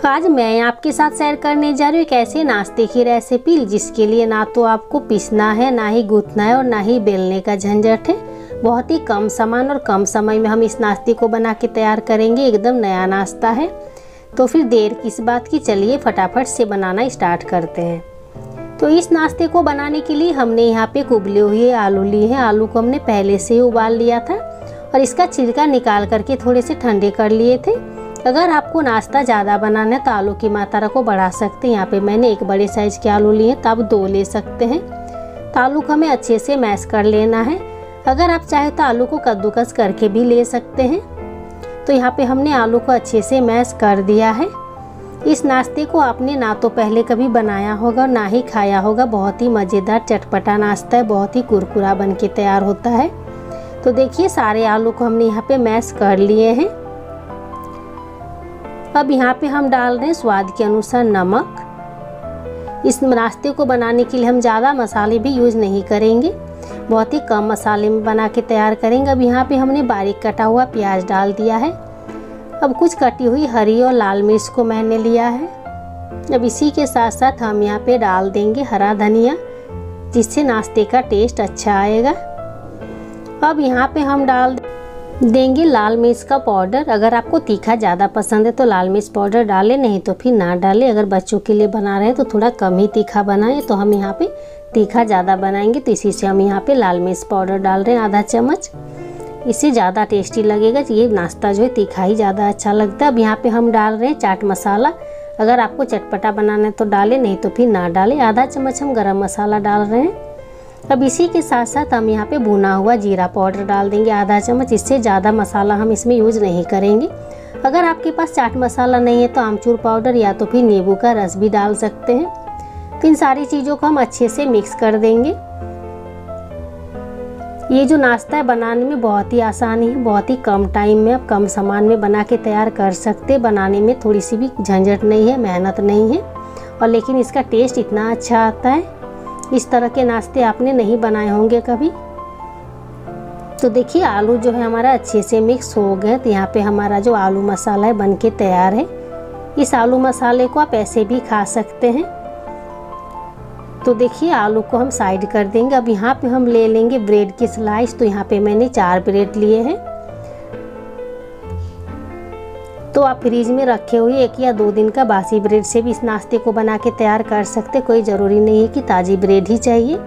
आज मैं आपके साथ शेयर करने जा रही हूँ एक ऐसे नाश्ते की रेसिपी जिसके लिए ना तो आपको पीसना है, ना ही गूंथना है और ना ही बेलने का झंझट है। बहुत ही कम सामान और कम समय में हम इस नाश्ते को बना के तैयार करेंगे। एकदम नया नाश्ता है, तो फिर देर किस बात की, चलिए फटाफट से बनाना स्टार्ट करते हैं। तो इस नाश्ते को बनाने के लिए हमने यहाँ पे उबले हुए आलू लिए हैं। आलू को हमने पहले से ही उबाल लिया था और इसका छिलका निकाल करके थोड़े से ठंडे कर लिए थे। अगर आपको नाश्ता ज़्यादा बनाना है तो आलू की मात्रा को बढ़ा सकते हैं। यहाँ पे मैंने एक बड़े साइज़ के आलू लिए हैं, तो आप 2 ले सकते हैं। तो आलू को हमें अच्छे से मैश कर लेना है। अगर आप चाहे तो आलू को कद्दूकस करके भी ले सकते हैं। तो यहाँ पे हमने आलू को अच्छे से मैश कर दिया है। इस नाश्ते को आपने ना तो पहले कभी बनाया होगा और ना ही खाया होगा। बहुत ही मज़ेदार चटपटा नाश्ता है, बहुत ही कुरकुरा बन के तैयार होता है। तो देखिए सारे आलू को हमने यहाँ पे मैश कर लिए हैं। अब यहाँ पे हम डाल रहे हैं स्वाद के अनुसार नमक। इस नाश्ते को बनाने के लिए हम ज़्यादा मसाले भी यूज़ नहीं करेंगे, बहुत ही कम मसाले में बना के तैयार करेंगे। अब यहाँ पे हमने बारीक कटा हुआ प्याज डाल दिया है। अब कुछ कटी हुई हरी और लाल मिर्च को मैंने लिया है। अब इसी के साथ साथ हम यहाँ पे डाल देंगे हरा धनिया, जिससे नाश्ते का टेस्ट अच्छा आएगा। अब यहाँ पे हम डाल देंगे लाल मिर्च का पाउडर। अगर आपको तीखा ज़्यादा पसंद है तो लाल मिर्च पाउडर डालें, नहीं तो फिर ना डालें। अगर बच्चों के लिए बना रहे हैं तो थोड़ा कम ही तीखा बनाएं। तो हम यहाँ पे तीखा ज़्यादा बनाएंगे, तो इसी से हम यहाँ पे लाल मिर्च पाउडर डाल रहे हैं आधा चम्मच। इससे ज़्यादा टेस्टी लगेगा। ये नाश्ता जो है तीखा ही ज़्यादा अच्छा लगता है। अब यहाँ पे हम डाल रहे हैं चाट मसाला। अगर आपको चटपटा बनाना है तो डालें, नहीं तो फिर ना डालें। आधा चम्मच हम गरम मसाला डाल रहे हैं। अब इसी के साथ साथ हम यहाँ पे भुना हुआ जीरा पाउडर डाल देंगे आधा चम्मच। इससे ज़्यादा मसाला हम इसमें यूज़ नहीं करेंगे। अगर आपके पास चाट मसाला नहीं है तो आमचूर पाउडर या तो फिर नींबू का रस भी डाल सकते हैं। तो इन सारी चीज़ों को हम अच्छे से मिक्स कर देंगे। ये जो नाश्ता है बनाने में बहुत ही आसानी है, बहुत ही कम टाइम में आप कम सामान में बना के तैयार कर सकते हैं। बनाने में थोड़ी सी भी झंझट नहीं है, मेहनत नहीं है, और लेकिन इसका टेस्ट इतना अच्छा आता है। इस तरह के नाश्ते आपने नहीं बनाए होंगे कभी। तो देखिए आलू जो है हमारा अच्छे से मिक्स हो गए। तो यहाँ पे हमारा जो आलू मसाला है बन के तैयार है। इस आलू मसाले को आप ऐसे भी खा सकते हैं। तो देखिए आलू को हम साइड कर देंगे। अब यहाँ पे हम ले लेंगे ब्रेड की स्लाइस। तो यहाँ पे मैंने 4 ब्रेड लिए हैं। तो आप फ्रीज में रखे हुए 1 या 2 दिन का बासी ब्रेड से भी इस नाश्ते को बना के तैयार कर सकते। कोई ज़रूरी नहीं है कि ताज़ी ब्रेड ही चाहिए।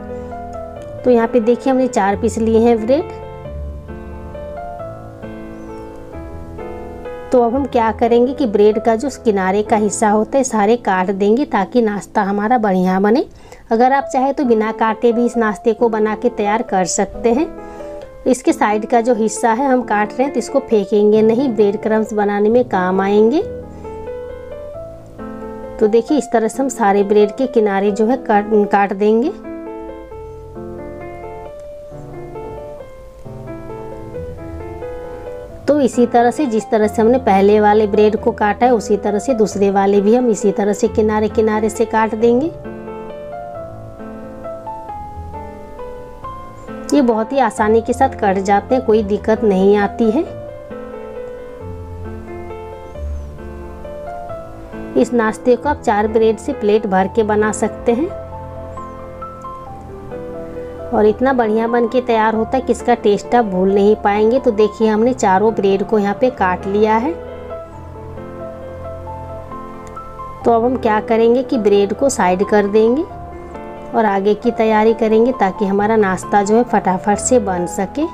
तो यहाँ पे देखिए हमने 4 पीस लिए हैं ब्रेड। तो अब हम क्या करेंगे कि ब्रेड का जो किनारे का हिस्सा होता है सारे काट देंगे, ताकि नाश्ता हमारा बढ़िया बने। अगर आप चाहे तो बिना काटे भी इस नाश्ते को बना के तैयार कर सकते हैं। इसके साइड का जो हिस्सा है हम काट रहे हैं, तो इसको फेंकेंगे नहीं, ब्रेड क्रम्स बनाने में काम आएंगे। तो देखिए इस तरह से हम सारे ब्रेड के किनारे जो है काट देंगे। तो इसी तरह से जिस तरह से हमने पहले वाले ब्रेड को काटा है उसी तरह से दूसरे वाले भी हम इसी तरह से किनारे किनारे से काट देंगे। ये बहुत ही आसानी के साथ कट जाते हैं, कोई दिक्कत नहीं आती है। इस नाश्ते को आप 4 ब्रेड से प्लेट भर के बना सकते हैं और इतना बढ़िया बन के तैयार होता है कि इसका टेस्ट आप भूल नहीं पाएंगे। तो देखिए हमने चारों ब्रेड को यहाँ पे काट लिया है। तो अब हम क्या करेंगे कि ब्रेड को साइड कर देंगे और आगे की तैयारी करेंगे, ताकि हमारा नाश्ता जो है फटाफट से बन सके।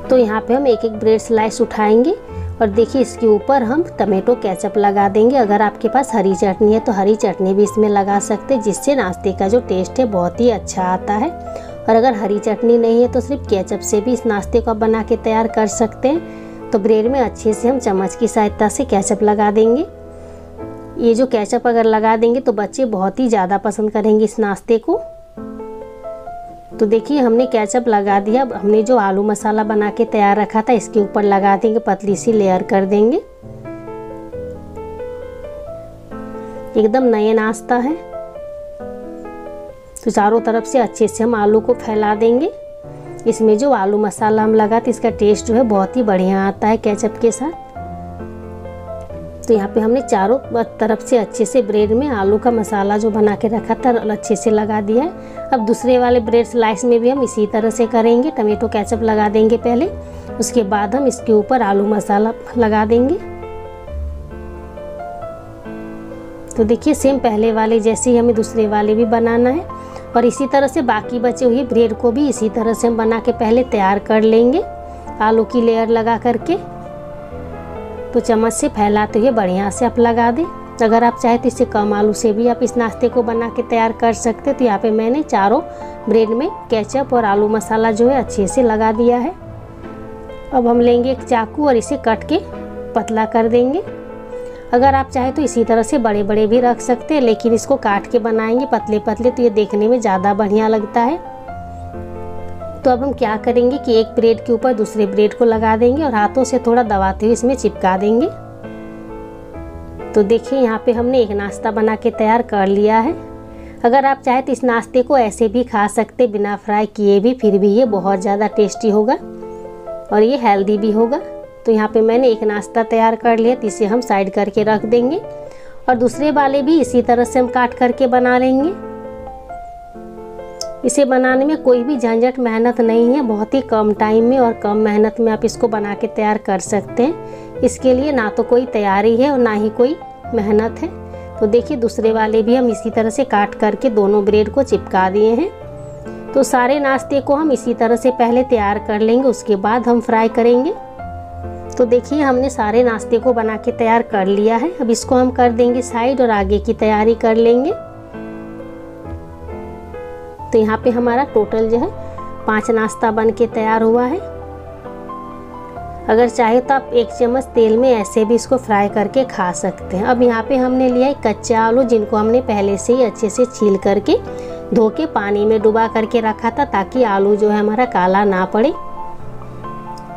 तो यहाँ पे हम 1-1 ब्रेड स्लाइस उठाएंगे और देखिए इसके ऊपर हम टमेटो केचप लगा देंगे। अगर आपके पास हरी चटनी है तो हरी चटनी भी इसमें लगा सकते हैं, जिससे नाश्ते का जो टेस्ट है बहुत ही अच्छा आता है। और अगर हरी चटनी नहीं है तो सिर्फ केचप से भी इस नाश्ते को बना के तैयार कर सकते हैं। तो ब्रेड में अच्छे से हम चम्मच की सहायता से केचप लगा देंगे। ये जो केचप अगर लगा देंगे तो बच्चे बहुत ही ज़्यादा पसंद करेंगे इस नाश्ते को। तो देखिए हमने केचप लगा दिया। अब हमने जो आलू मसाला बना के तैयार रखा था इसके ऊपर लगा देंगे, पतली सी लेयर कर देंगे। एकदम नया नाश्ता है। तो चारों तरफ से अच्छे से हम आलू को फैला देंगे। इसमें जो आलू मसाला हम लगाते इसका टेस्ट जो है बहुत ही बढ़िया आता है केचप के साथ। तो यहाँ पे हमने चारों तरफ से अच्छे से ब्रेड में आलू का मसाला जो बना के रखा था अच्छे से लगा दिया है। अब दूसरे वाले ब्रेड स्लाइस में भी हम इसी तरह से करेंगे। टमाटो केचप लगा देंगे पहले, उसके बाद हम इसके ऊपर आलू मसाला लगा देंगे। तो देखिए सेम पहले वाले जैसे ही हमें दूसरे वाले भी बनाना है और इसी तरह से बाकी बचे हुए ब्रेड को भी इसी तरह से हम बना के पहले तैयार कर लेंगे आलू की लेयर लगा करके। तो चम्मच से फैलाते हुए बढ़िया से आप लगा दें। अगर आप चाहे तो इससे कम आलू से भी आप इस नाश्ते को बना के तैयार कर सकते। तो यहाँ पे मैंने चारों ब्रेड में केचप और आलू मसाला जो है अच्छे से लगा दिया है। अब हम लेंगे एक चाकू और इसे कट के पतला कर देंगे। अगर आप चाहे तो इसी तरह से बड़े बड़े भी रख सकते हैं, लेकिन इसको काट के बनाएंगे पतले पतले तो ये देखने में ज़्यादा बढ़िया लगता है। तो अब हम क्या करेंगे कि एक ब्रेड के ऊपर दूसरे ब्रेड को लगा देंगे और हाथों से थोड़ा दबाते हुए इसमें चिपका देंगे। तो देखिए यहाँ पे हमने एक नाश्ता बना के तैयार कर लिया है। अगर आप चाहे तो इस नाश्ते को ऐसे भी खा सकते बिना फ्राई किए भी, फिर भी ये बहुत ज़्यादा टेस्टी होगा और ये हेल्दी भी होगा। तो यहाँ पे मैंने एक नाश्ता तैयार कर लिया, तो इसे हम साइड करके रख देंगे और दूसरे वाले भी इसी तरह से हम काट करके बना लेंगे। इसे बनाने में कोई भी झंझट मेहनत नहीं है, बहुत ही कम टाइम में और कम मेहनत में आप इसको बना के तैयार कर सकते हैं। इसके लिए ना तो कोई तैयारी है और ना ही कोई मेहनत है। तो देखिए दूसरे वाले भी हम इसी तरह से काट करके दोनों ब्रेड को चिपका दिए हैं। तो सारे नाश्ते को हम इसी तरह से पहले तैयार कर लेंगे, उसके बाद हम फ्राई करेंगे। तो देखिए हमने सारे नाश्ते को बना के तैयार कर लिया है। अब इसको हम कर देंगे साइड और आगे की तैयारी कर लेंगे। तो यहाँ पे हमारा टोटल जो है 5 नाश्ता बन के तैयार हुआ है। अगर चाहे तो आप 1 चम्मच तेल में ऐसे भी इसको फ्राई करके खा सकते हैं। अब यहाँ पे हमने लिया है कच्चा आलू, जिनको हमने पहले से ही अच्छे से छील करके धो के पानी में डुबा करके रखा था, ताकि आलू जो है हमारा काला ना पड़े।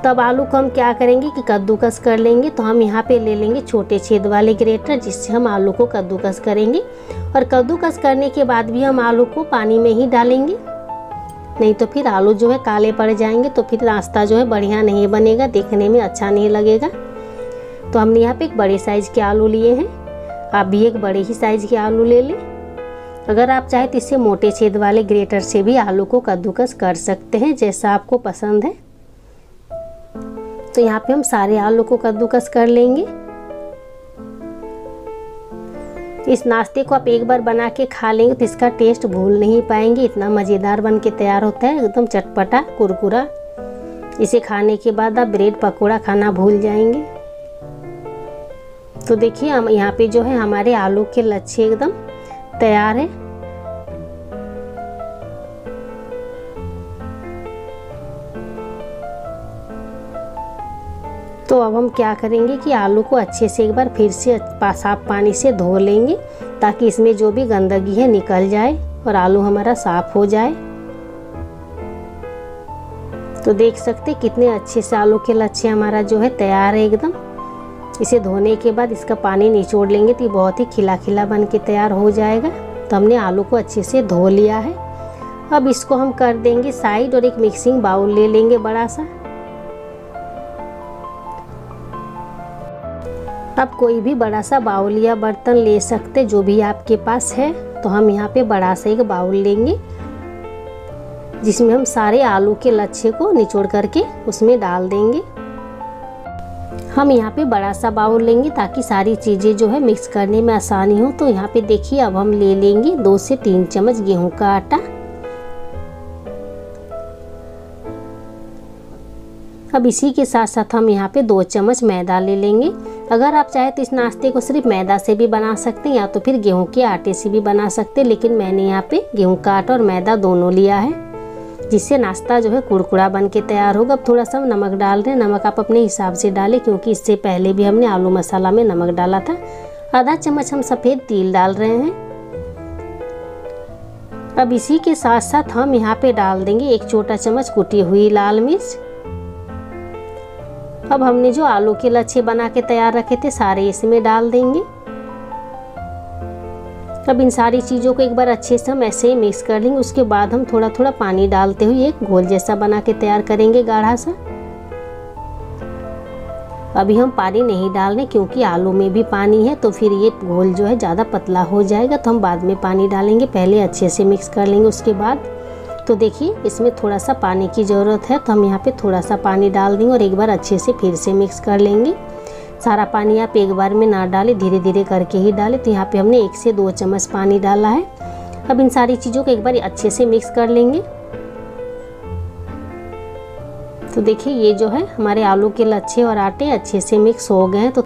तब आलू को हम क्या करेंगे कि कद्दूकस कर लेंगे। तो हम यहाँ पे ले लेंगे छोटे छेद वाले ग्रेटर, जिससे हम आलू को कद्दूकस करेंगे। और कद्दूकस करने के बाद भी हम आलू को पानी में ही डालेंगे, नहीं तो फिर आलू जो है काले पड़ जाएंगे, तो फिर नाश्ता जो है बढ़िया नहीं बनेगा, देखने में अच्छा नहीं लगेगा। तो हमने यहाँ पे एक बड़े साइज़ के आलू लिए हैं, आप भी एक बड़े ही साइज़ के आलू ले लें। अगर आप चाहे तो इससे मोटे छेद वाले ग्रेटर से भी आलू को कद्दूकस कर सकते हैं, जैसा आपको पसंद है। तो यहाँ पे हम सारे आलू को कद्दूकस कर लेंगे। इस नाश्ते को आप एक बार बना के खा लेंगे तो इसका टेस्ट भूल नहीं पाएंगे, इतना मज़ेदार बन के तैयार होता है, एकदम चटपटा कुरकुरा। इसे खाने के बाद आप ब्रेड पकोड़ा खाना भूल जाएंगे। तो देखिए हम यहाँ पे जो है हमारे आलू के लच्छे एकदम तैयार है। तो अब हम क्या करेंगे कि आलू को अच्छे से एक बार फिर से साफ पानी से धो लेंगे, ताकि इसमें जो भी गंदगी है निकल जाए और आलू हमारा साफ हो जाए। तो देख सकते कितने अच्छे से आलू के लच्छे हमारा जो है तैयार है एकदम। इसे धोने के बाद इसका पानी निचोड़ लेंगे तो ये बहुत ही खिला खिला बन के तैयार हो जाएगा। तो हमने आलू को अच्छे से धो लिया है। अब इसको हम कर देंगे साइड और एक मिक्सिंग बाउल ले लेंगे बड़ा सा। आप कोई भी बड़ा सा बाउल या बर्तन ले सकते, जो भी आपके पास है। तो हम यहाँ पे बड़ा सा एक बाउल लेंगे, जिसमें हम सारे आलू के लच्छे को निचोड़ करके उसमें डाल देंगे। हम यहाँ पे बड़ा सा बाउल लेंगे ताकि सारी चीज़ें जो है मिक्स करने में आसानी हो। तो यहाँ पे देखिए अब हम ले लेंगे 2 से 3 चम्मच गेहूं का आटा। अब इसी के साथ साथ हम यहाँ पे 2 चम्मच मैदा ले लेंगे। अगर आप चाहे तो इस नाश्ते को सिर्फ मैदा से भी बना सकते हैं या तो फिर गेहूं के आटे से भी बना सकते हैं, लेकिन मैंने यहाँ पे गेहूं का आटा और मैदा दोनों लिया है, जिससे नाश्ता जो है कुरकुरा बन के तैयार होगा। अब थोड़ा सा नमक डाल रहे हैं, नमक आप अपने हिसाब से डालें, क्योंकि इससे पहले भी हमने आलू मसाला में नमक डाला था। आधा चम्मच हम सफ़ेद तिल डाल रहे हैं। अब इसी के साथ साथ हम यहाँ पे डाल देंगे 1 छोटा चम्मच कुटी हुई लाल मिर्च। अब हमने जो आलू के लच्छे बना के तैयार रखे थे सारे इसमें डाल देंगे। अब इन सारी चीज़ों को एक बार अच्छे से हम ऐसे ही मिक्स कर लेंगे। उसके बाद हम थोड़ा थोड़ा पानी डालते हुए एक घोल जैसा बना के तैयार करेंगे गाढ़ा सा। अभी हम पानी नहीं डाल रहे क्योंकि आलू में भी पानी है, तो फिर ये घोल जो है ज़्यादा पतला हो जाएगा, तो हम बाद में पानी डालेंगे। पहले अच्छे से मिक्स कर लेंगे उसके बाद। तो देखिए इसमें थोड़ा सा पानी की ज़रूरत है, तो हम यहाँ पे थोड़ा सा पानी डाल देंगे और एक बार अच्छे से फिर से मिक्स कर लेंगे। सारा पानी आप एक बार में ना डालें, धीरे धीरे करके ही डालें। तो यहाँ पे हमने 1 से 2 चम्मच पानी डाला है। अब इन सारी चीज़ों को एक बार अच्छे से मिक्स कर लेंगे। तो देखिए ये जो है हमारे आलू के लच्छे और आटे अच्छे से मिक्स हो गए हैं। तो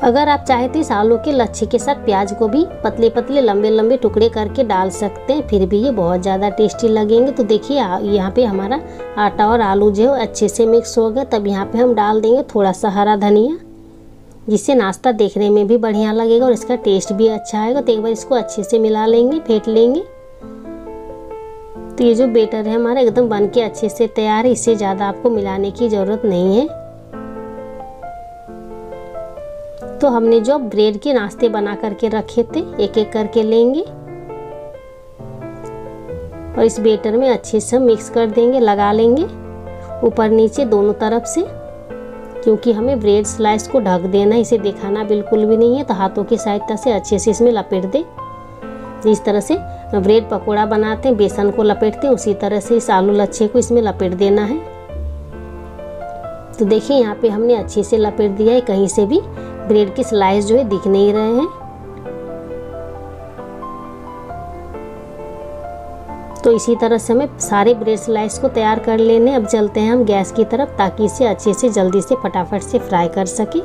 अगर आप चाहे तो इस आलू के लच्छे के साथ प्याज को भी पतले पतले लंबे लंबे टुकड़े करके डाल सकते हैं, फिर भी ये बहुत ज़्यादा टेस्टी लगेंगे। तो देखिए यहाँ पे हमारा आटा और आलू जो है अच्छे से मिक्स हो गए। तब यहाँ पे हम डाल देंगे थोड़ा सा हरा धनिया, जिससे नाश्ता देखने में भी बढ़िया लगेगा और इसका टेस्ट भी अच्छा आएगा। तो एक बार इसको अच्छे से मिला लेंगे, फेंट लेंगे। तो ये जो बेटर है हमारा एकदम बन के अच्छे से तैयार है, इससे ज़्यादा आपको मिलाने की ज़रूरत नहीं है। तो हमने जो ब्रेड के नाश्ते बना करके रखे थे, एक एक करके लेंगे और इस बेटर में अच्छे से मिक्स कर देंगे, लगा लेंगे ऊपर नीचे दोनों तरफ से, क्योंकि हमें ब्रेड स्लाइस को ढक देना है, इसे दिखाना बिल्कुल भी नहीं है। तो हाथों की सहायता से अच्छे से इसमें लपेट दें। इस तरह से ब्रेड पकोड़ा बनाते हैं, बेसन को लपेटते हैं, उसी तरह से इस आलू लच्छे को इसमें लपेट देना है। तो देखिए यहाँ पे हमने अच्छे से लपेट दिया है, कहीं से भी ब्रेड की स्लाइस जो है दिख नहीं रहे हैं। तो इसी तरह से हमें सारे ब्रेड स्लाइस को तैयार कर लेने। अब चलते हैं हम गैस की तरफ, ताकि इसे अच्छे से जल्दी से फटाफट से फ्राई कर सके।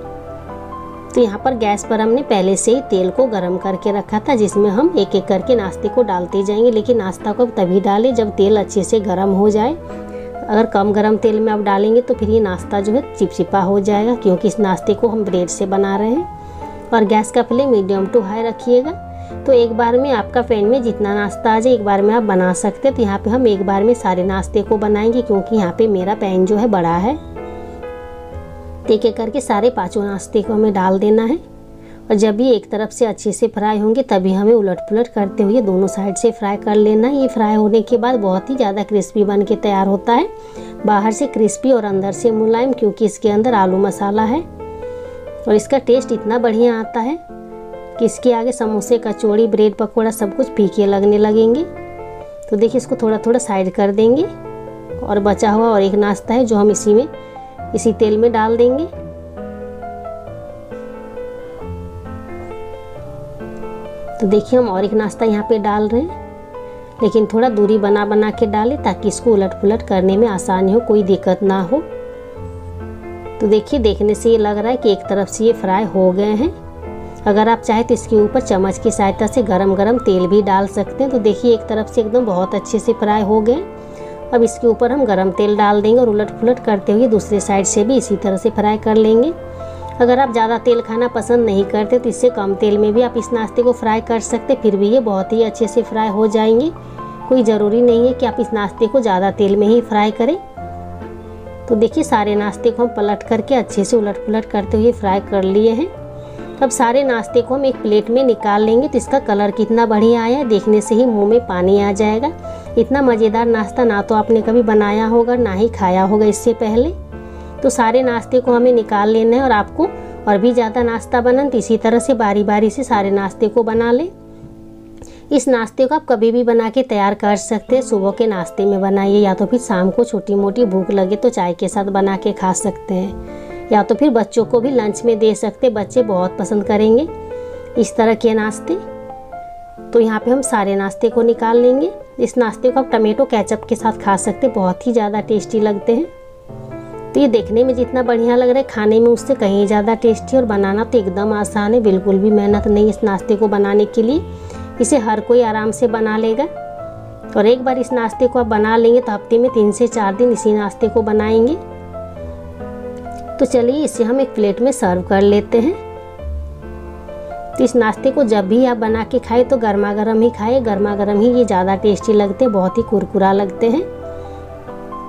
तो यहाँ पर गैस पर हमने पहले से ही तेल को गर्म करके रखा था, जिसमें हम एक एक करके नाश्ते को डालते जाएंगे। लेकिन नाश्ता को तभी डालें जब तेल अच्छे से गर्म हो जाए। अगर कम गर्म तेल में आप डालेंगे तो फिर ये नाश्ता जो है चिपचिपा हो जाएगा, क्योंकि इस नाश्ते को हम ब्रेड से बना रहे हैं। और गैस का फ्लेम मीडियम टू हाई रखिएगा। तो एक बार में आपका पैन में जितना नाश्ता आ जाए एक बार में आप बना सकते हैं। तो यहाँ पे हम एक बार में सारे नाश्ते को बनाएंगे, क्योंकि यहाँ पे मेरा पैन जो है बड़ा है। एक एक करके सारे 5 नाश्ते को हमें डाल देना है। और जब ये एक तरफ से अच्छे से फ्राई होंगे तभी हमें उलट पुलट करते हुए दोनों साइड से फ्राई कर लेना है। ये फ्राई होने के बाद बहुत ही ज़्यादा क्रिस्पी बन के तैयार होता है, बाहर से क्रिस्पी और अंदर से मुलायम, क्योंकि इसके अंदर आलू मसाला है। और इसका टेस्ट इतना बढ़िया आता है कि इसके आगे समोसे, कचौड़ी, ब्रेड पकौड़ा सब कुछ फीके लगने लगेंगे। तो देखिए इसको थोड़ा थोड़ा साइड कर देंगे। और बचा हुआ और एक नाश्ता है जो हम इसी तेल में डाल देंगे। तो देखिए हम और एक नाश्ता यहाँ पे डाल रहे हैं, लेकिन थोड़ा दूरी बना बना के डालें ताकि इसको उलट पुलट करने में आसानी हो, कोई दिक्कत ना हो। तो देखिए देखने से ये लग रहा है कि एक तरफ से ये फ्राई हो गए हैं। अगर आप चाहें तो इसके ऊपर चम्मच की सहायता से गरम गरम तेल भी डाल सकते हैं। तो देखिए एक तरफ से एकदम बहुत अच्छे से फ्राई हो गए। अब इसके ऊपर हम गरम तेल डाल देंगे और उलट पुलट करते हुए दूसरे साइड से भी इसी तरह से फ्राई कर लेंगे। अगर आप ज़्यादा तेल खाना पसंद नहीं करते तो इससे कम तेल में भी आप इस नाश्ते को फ्राई कर सकते, फिर भी ये बहुत ही अच्छे से फ्राई हो जाएंगे। कोई ज़रूरी नहीं है कि आप इस नाश्ते को ज़्यादा तेल में ही फ्राई करें। तो देखिए सारे नाश्ते को हम पलट करके अच्छे से उलट पुलट करते हुए फ्राई कर लिए हैं। अब सारे नाश्ते को हम एक प्लेट में निकाल लेंगे। तो इसका कलर कितना बढ़िया आया है, देखने से ही मुंह में पानी आ जाएगा। इतना मज़ेदार नाश्ता ना तो आपने कभी बनाया होगा ना ही खाया होगा इससे पहले। तो सारे नाश्ते को हमें निकाल लेना है। और आपको और भी ज़्यादा नाश्ता बनन तो इसी तरह से बारी बारी से सारे नाश्ते को बना लें। इस नाश्ते को आप कभी भी बना के तैयार कर सकते हैं। सुबह के नाश्ते में बनाइए, या तो फिर शाम को छोटी मोटी भूख लगे तो चाय के साथ बना के खा सकते हैं, या तो फिर बच्चों को भी लंच में दे सकते, बच्चे बहुत पसंद करेंगे इस तरह के नाश्ते। तो यहाँ पे हम सारे नाश्ते को निकाल लेंगे। इस नाश्ते को आप टमेटो केचप के साथ खा सकते, बहुत ही ज़्यादा टेस्टी लगते हैं। तो ये देखने में जितना बढ़िया लग रहा है, खाने में उससे कहीं ज़्यादा टेस्टी। और बनाना तो एकदम आसान है, बिल्कुल भी मेहनत नहीं इस नाश्ते को बनाने के लिए। इसे हर कोई आराम से बना लेगा। और एक बार इस नाश्ते को आप बना लेंगे तो हफ्ते में 3 से 4 दिन इसी नाश्ते को बनाएंगे। तो चलिए इसे हम एक प्लेट में सर्व कर लेते हैं। तो इस नाश्ते को जब भी आप बना के खाएं तो गर्मा गर्म ही खाएं, गर्मा गर्म ही ये ज़्यादा टेस्टी लगते हैं, बहुत ही कुरकुरा लगते हैं।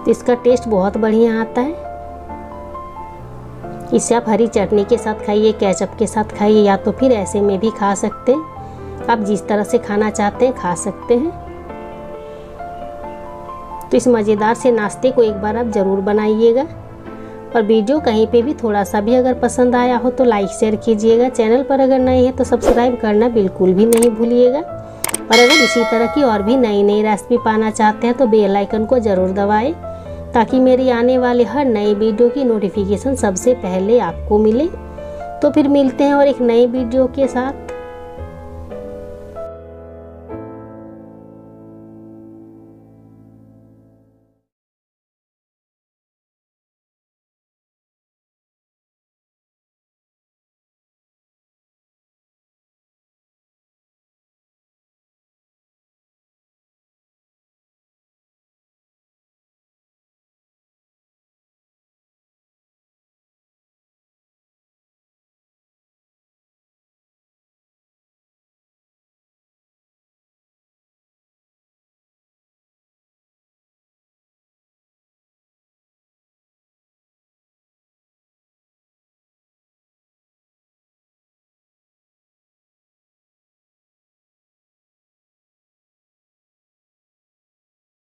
तो इसका टेस्ट बहुत बढ़िया आता है। इसे आप हरी चटनी के साथ खाइए, केचप के साथ खाइए, या तो फिर ऐसे में भी खा सकते हैं। आप जिस तरह से खाना चाहते हैं खा सकते हैं। तो इस मज़ेदार से नाश्ते को एक बार आप ज़रूर बनाइएगा। और वीडियो कहीं पे भी थोड़ा सा भी अगर पसंद आया हो तो लाइक शेयर कीजिएगा। चैनल पर अगर नए हैं तो सब्सक्राइब करना बिल्कुल भी नहीं भूलिएगा। और अगर इसी तरह की और भी नई नई रेसिपी पाना चाहते हैं तो बेल आइकन को ज़रूर दबाएं, ताकि मेरी आने वाले हर नई वीडियो की नोटिफिकेशन सबसे पहले आपको मिले। तो फिर मिलते हैं और एक नई वीडियो के साथ।